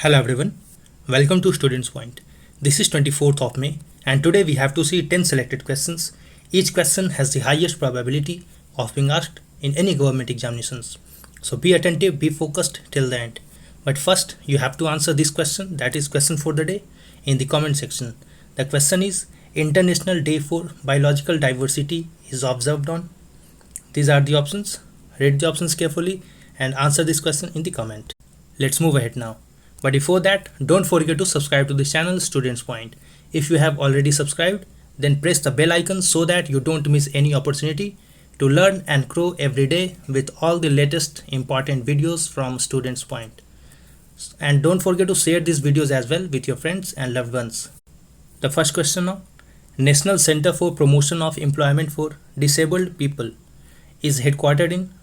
Hello everyone, welcome to Students Point. This is 24th of May and today we have to see 10 selected questions. Each question has the highest probability of being asked in any government examinations. So be attentive, be focused till the end. But first you have to answer this question, that is question for the day, in the comment section. The question is International Day for Biological Diversity is observed on. These are the options. Read the options carefully and answer this question in the comment. Let's move ahead now. But before that, don't forget to subscribe to this channel Students Point. If you have already subscribed, then press the bell icon so that you don't miss any opportunity to learn and grow every day with all the latest important videos from Students Point. And don't forget to share these videos as well with your friends and loved ones. The first question now. National Center for Promotion of Employment for Disabled People is headquartered in.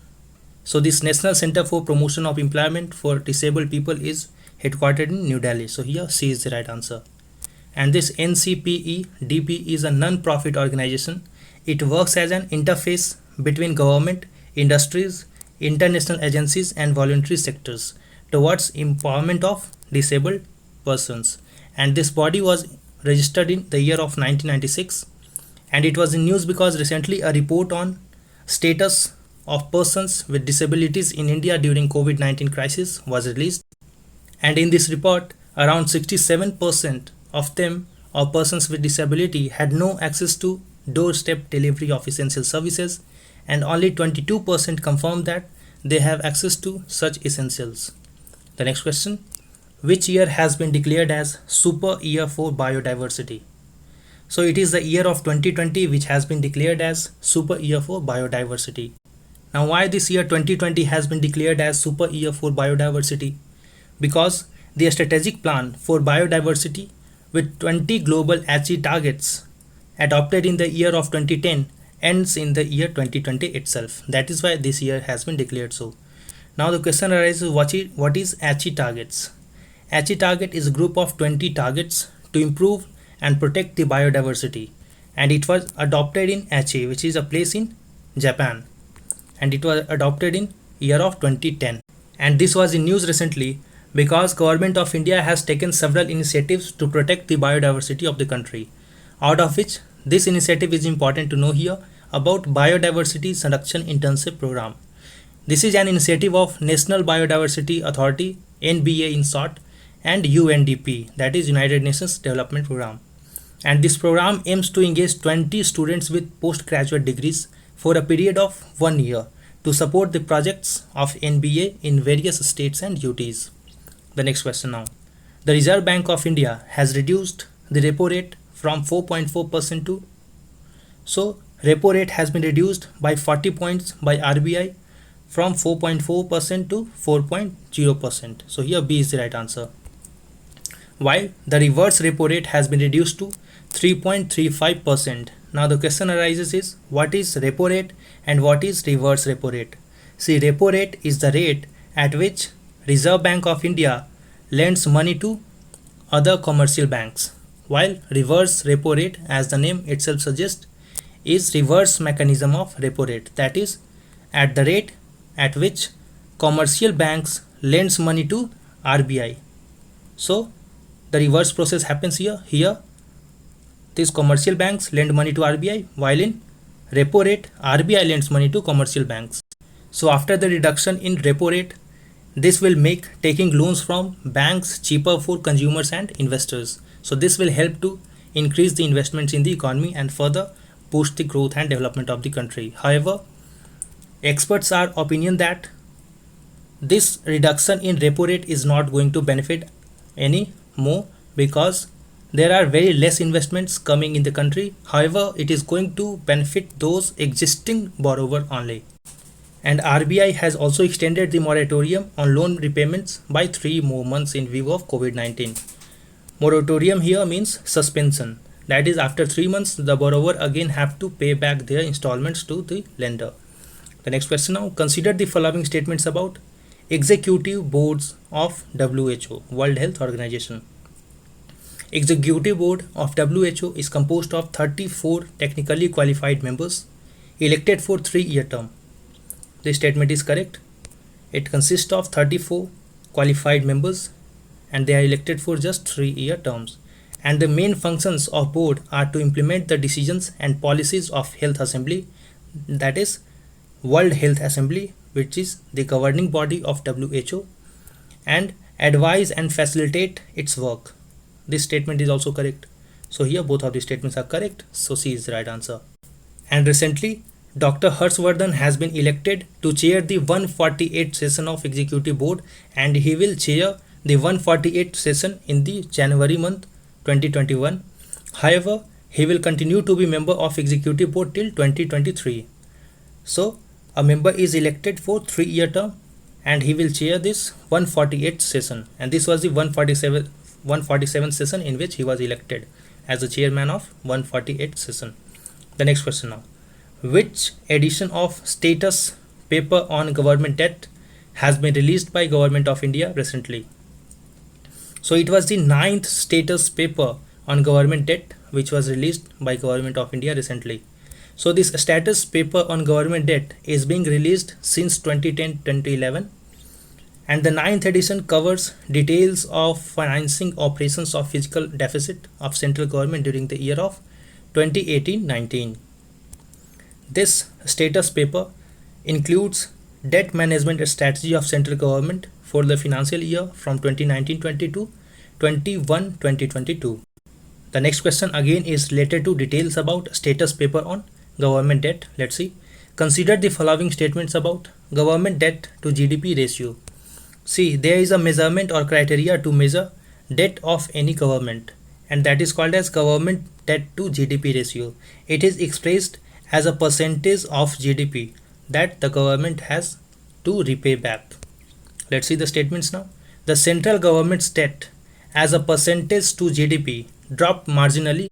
So this National Center for Promotion of Employment for Disabled People is headquartered in New Delhi. So here C is the right answer. And this NCPEDP is a non-profit organization. It works as an interface between government, industries, international agencies and voluntary sectors towards empowerment of disabled persons. And this body was registered in the year of 1996. And it was in news because recently a report on status of persons with disabilities in India during COVID-19 crisis was released. And in this report, around 67% of them or persons with disability had no access to doorstep delivery of essential services, and only 22% confirmed that they have access to such essentials. The next question, which year has been declared as Super Year for Biodiversity? So it is the year of 2020 which has been declared as Super Year for Biodiversity. Now why this year 2020 has been declared as Super Year for Biodiversity? Because the strategic plan for biodiversity with 20 global achieved targets adopted in the year of 2010 ends in the year 2020 itself. That is why this year has been declared so. Now the question arises, what is achieved targets? Achieved target is a group of 20 targets to improve and protect the biodiversity, and it was adopted in Aichi, which is a place in Japan, and it was adopted in year of 2010. And this was in news recently because Government of India has taken several initiatives to protect the biodiversity of the country, out of which this initiative is important to know here about Biodiversity Sanrakshan Internship Program. This is an initiative of National Biodiversity Authority, NBA in short, and UNDP, that is United Nations Development Program. And this program aims to engage 20 students with postgraduate degrees for a period of 1 year to support the projects of NBA in various states and UTs. The next question now. The Reserve Bank of India has reduced the repo rate from 4.4% to. So repo rate has been reduced by 40 points by RBI from 4.4% to 4.0%. So here B is the right answer. While the reverse repo rate has been reduced to 3.35%. Now the question arises is, what is repo rate and what is reverse repo rate? See, repo rate is the rate at which Reserve Bank of India lends money to other commercial banks, while reverse repo rate, as the name itself suggests, is reverse mechanism of repo rate, that is at the rate at which commercial banks lends money to RBI. So the reverse process happens here. Here these commercial banks lend money to RBI, while in repo rate RBI lends money to commercial banks. So after the reduction in repo rate, this will make taking loans from banks cheaper for consumers and investors. So this will help to increase the investments in the economy and further boost the growth and development of the country. However, experts are opinion that this reduction in repo rate is not going to benefit any more because there are very less investments coming in the country. However, it is going to benefit those existing borrower only. And RBI has also extended the moratorium on loan repayments by 3 more months in view of COVID-19. Moratorium here means suspension. That is, after 3 months, the borrower again have to pay back their installments to the lender. The next question now. Consider the following statements about executive boards of WHO, World Health Organization. Executive board of WHO is composed of 34 technically qualified members elected for 3-year term. This statement is correct. It consists of 34 qualified members and they are elected for just 3-year terms. And the main functions of board are to implement the decisions and policies of Health Assembly, that is World Health Assembly, which is the governing body of WHO, and advise and facilitate its work. This statement is also correct. So here both of these statements are correct. So C is the right answer. And recently, Dr. Harshvardhan has been elected to chair the 148th session of Executive Board, and he will chair the 148th session in the January month 2021. However, he will continue to be member of Executive Board till 2023. So a member is elected for 3-year term and he will chair this 148th session, and this was the 147th session in which he was elected as the chairman of 148th session. The next question now. Which edition of status paper on government debt has been released by Government of India recently? So it was the 9th status paper on government debt which was released by Government of India recently. So this status paper on government debt is being released since 2010-2011, and the 9th edition covers details of financing operations of fiscal deficit of central government during the year of 2018-19. This status paper includes debt management strategy of central government for the financial year from 2019-20 to 21-2022. The next question again is related to details about status paper on government debt. Let's see. Consider the following statements about government debt to GDP ratio. See, there is a measurement or criteria to measure debt of any government, and that is called as government debt to GDP ratio. It is expressed as a percentage of GDP that the government has to repay back. Let's see the statements now. The central government's debt as a percentage to GDP dropped marginally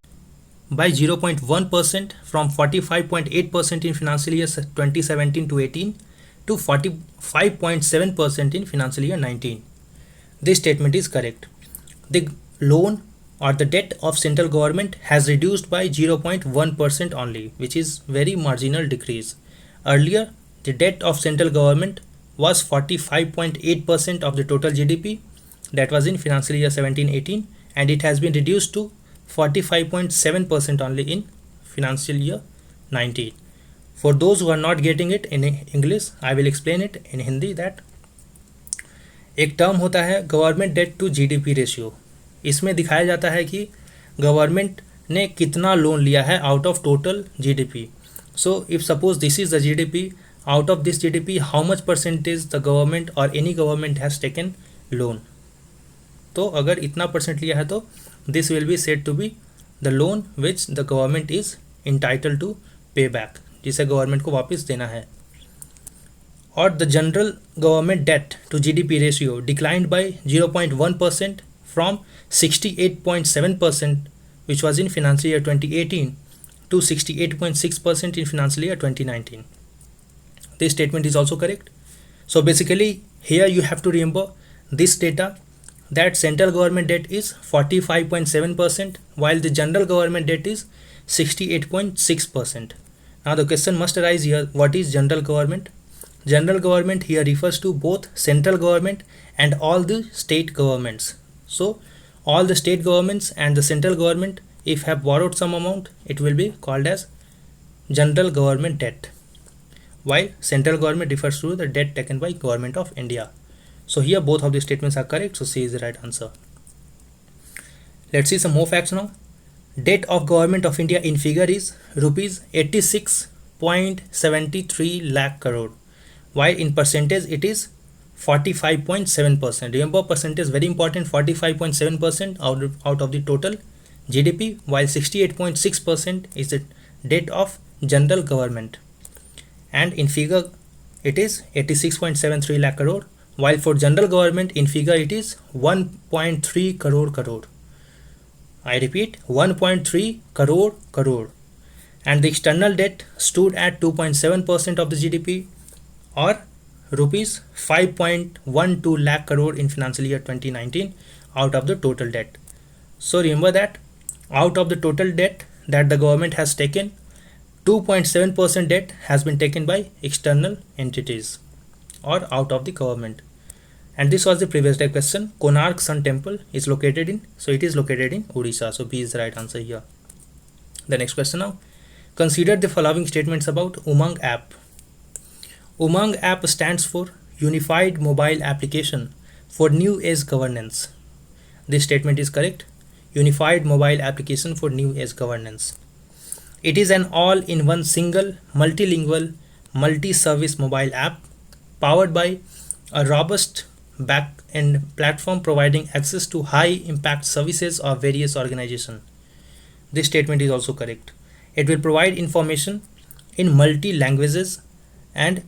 by 0.1% from 45.8% in financial year 2017-18 to 45.7% in financial year 19. This statement is correct. The loan or the debt of central government has reduced by 0.1% only, which is very marginal decrease. Earlier, the debt of central government was 45.8% of the total GDP, that was in financial year 17-18, and it has been reduced to 45.7% only in financial year 19. For those who are not getting it in English, I will explain it in Hindi that एक term होता है government debt to GDP ratio. इसमें दिखाया जाता है कि government ने कितना लोन लिया है out of total GDP. So if suppose this is the GDP, out of this GDP how much percentage the government or any government has taken loan. तो अगर इतना परसेंट लिया है तो this will be said to be the loan which the government is entitled to pay back, जिसे government को वापस देना है. और the general government debt to GDP ratio declined by 0.1% from 68.7% which was in financial year 2018 to 68.6% in financial year 2019. This statement is also correct. So basically here you have to remember this data, that central government debt is 45.7% while the general government debt is 68.6%. Now the question must arise here, what is general government? General government here refers to both central government and all the state governments. So all the state governments and the central government, if have borrowed some amount, it will be called as general government debt, while central government refers to the debt taken by Government of India. So here both of these statements are correct, so C is the right answer. Let's see some more facts now. Debt of Government of India in figure is rupees 86.73 lakh crore, while in percentage it is 45.7%. Remember, percentage very important, 45.7% out of the total GDP, while 68.6% is the debt of general government. And in figure it is 86.73 lakh crore, while for general government in figure it is 1.3 crore. I repeat, 1.3 crore. And the external debt stood at 2.7% of the GDP, or rupees 5.12 lakh crore in financial year 2019 out of the total debt. So remember that out of the total debt that the government has taken, 2.7% debt has been taken by external entities or out of the government, And this was the previous day question. Konark Sun Temple is located in, so it is located in Odisha. So B is the right answer here. The next question now. Consider the following statements about Umang app. Umang app stands for Unified Mobile Application for New Age Governance. This statement is correct. Unified Mobile Application for New Age Governance. It is an all-in-one single, multilingual, multi-service mobile app powered by a robust back-end platform providing access to high-impact services of various organizations. This statement is also correct. It will provide information in multi-languages and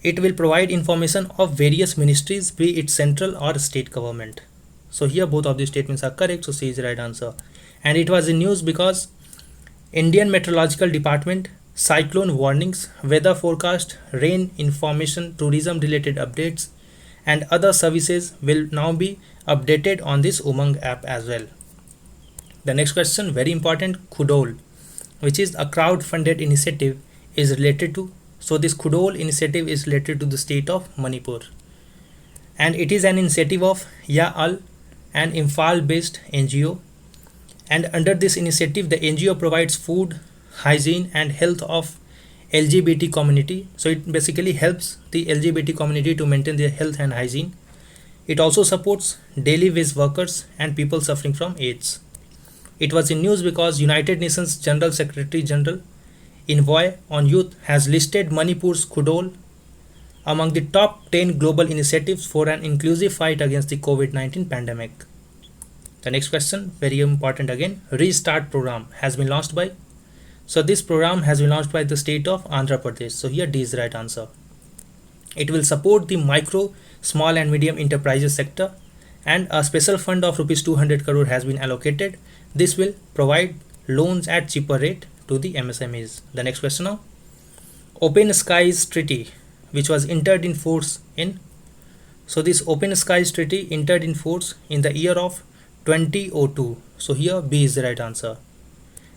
it will provide information of various ministries, be it central or state government. So here both of these statements are correct, so C is the right answer. And it was in news because Indian Meteorological Department cyclone warnings, weather forecast, rain information, tourism related updates and other services will now be updated on this Umang app as well. The next question, very important, Khudol, which is a crowd-funded initiative, is related to. So this Khudol initiative is related to the state of Manipur. And it is an initiative of Ya-Al, an Imphal-based NGO. And under this initiative, the NGO provides food, hygiene and health of LGBT community. So it basically helps the LGBT community to maintain their health and hygiene. It also supports daily wage workers and people suffering from AIDS. It was in news because United Nations General Secretary General Envoy on Youth has listed Manipur's Khudol among the top 10 global initiatives for an inclusive fight against the COVID-19 pandemic. The next question, very important again, Restart program has been launched by. So this program has been launched by the state of Andhra Pradesh. So here D is the right answer. It will support the micro, small and medium enterprises sector and a special fund of rupees 200 crore has been allocated. This will provide loans at cheaper rate to the MSMEs. The next question now. Open Skies Treaty, which was entered in force in. So this Open Skies Treaty entered in force in the year of 2002. So here B is the right answer.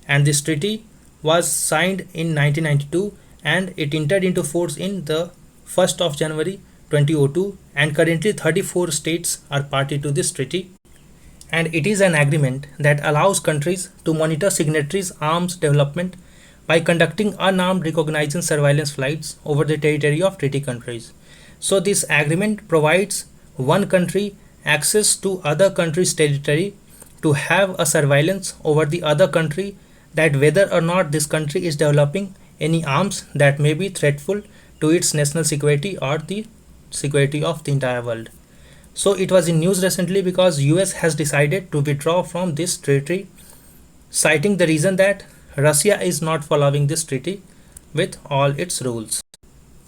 And this treaty was signed in 1992 and it entered into force in the 1st of January 2002 and currently 34 states are party to this treaty. And it is an agreement that allows countries to monitor signatories' arms development by conducting unarmed reconnaissance surveillance flights over the territory of treaty countries. So this agreement provides one country access to other country's territory to have a surveillance over the other country, that whether or not this country is developing any arms that may be threatful to its national security or the security of the entire world. So it was in news recently because US has decided to withdraw from this treaty, citing the reason that Russia is not following this treaty with all its rules.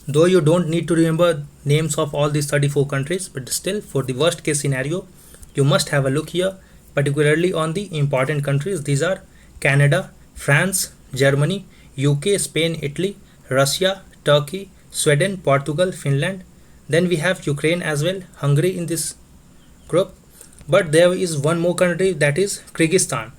Though you don't need to remember names of all these 34 countries, but still for the worst case scenario, you must have a look here, particularly on the important countries. These are Canada, France, Germany, UK, Spain, Italy, Russia, Turkey, Sweden, Portugal, Finland. Then we have Ukraine as well, Hungary in this group. But there is one more country, that is Kyrgyzstan,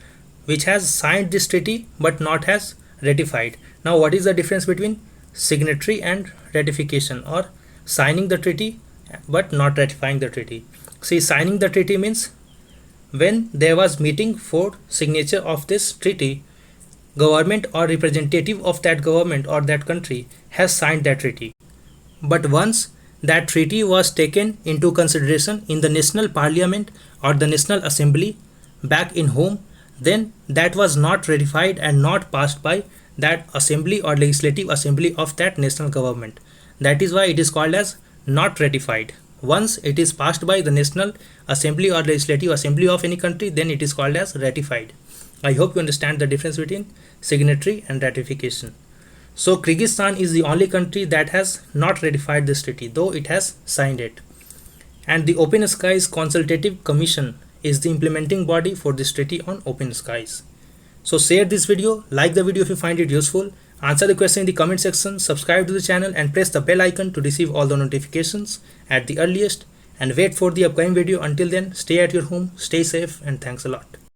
which has signed this treaty but not has ratified. Now what is the difference between signatory and ratification, or signing the treaty but not ratifying the treaty? See, signing the treaty means when there was meeting for signature of this treaty, government or representative of that government or that country has signed that treaty. But once that treaty was taken into consideration in the national parliament or the national assembly back in home, then that was not ratified and not passed by that assembly or legislative assembly of that national government. That is why it is called as not ratified. Once it is passed by the national assembly or legislative assembly of any country, then it is called as ratified. I hope you understand the difference between signatory and ratification. So Kyrgyzstan is the only country that has not ratified this treaty, though it has signed it. And the Open Skies Consultative Commission is the implementing body for this treaty on open skies. So share this video, like the video if you find it useful, answer the question in the comment section, subscribe to the channel and press the bell icon to receive all the notifications at the earliest, and wait for the upcoming video. Until then, stay at your home, stay safe, and thanks a lot.